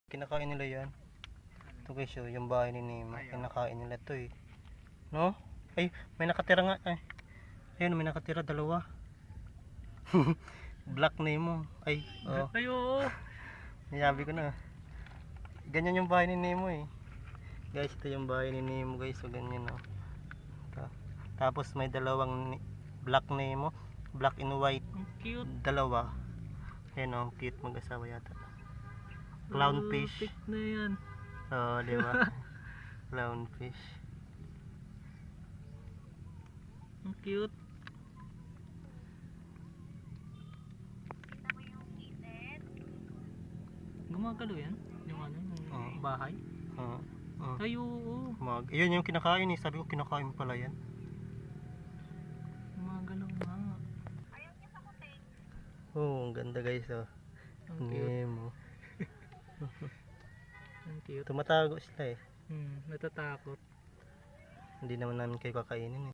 Kinakain nila yan. Ito guys, oh, yung bahay ni Nemo. Kinakain nila to eh. No? Ay, may nakatira nga. Ay. Ayun, may nakatira, dalawa. Black Nemo. Ay, oh. Ayo. Nasabi ko na. Ganyan yung bahay ni Nemo eh. Guys, ito yung bahay ni Nemo guys. So ganyan oh. Ito. Tapos may dalawang Black Nemo. Black and white. Cute. Dalawa. Ayan oh, cute mag-asawa yata. Clownfish. Na yan. Oo, di ba? Clownfish. Ang cute. Gumagalo yan? Yung ano, yung bahay? Ay, oo. Yun yung kinakain eh. Sabi ko kinakain pala yan. Gumagalo nga. Oo, ang ganda guys oh. Ang cute. Nemo. Ang cute. Tumatago sila eh. Natatakot. Hindi naman namin kayo kakainin eh.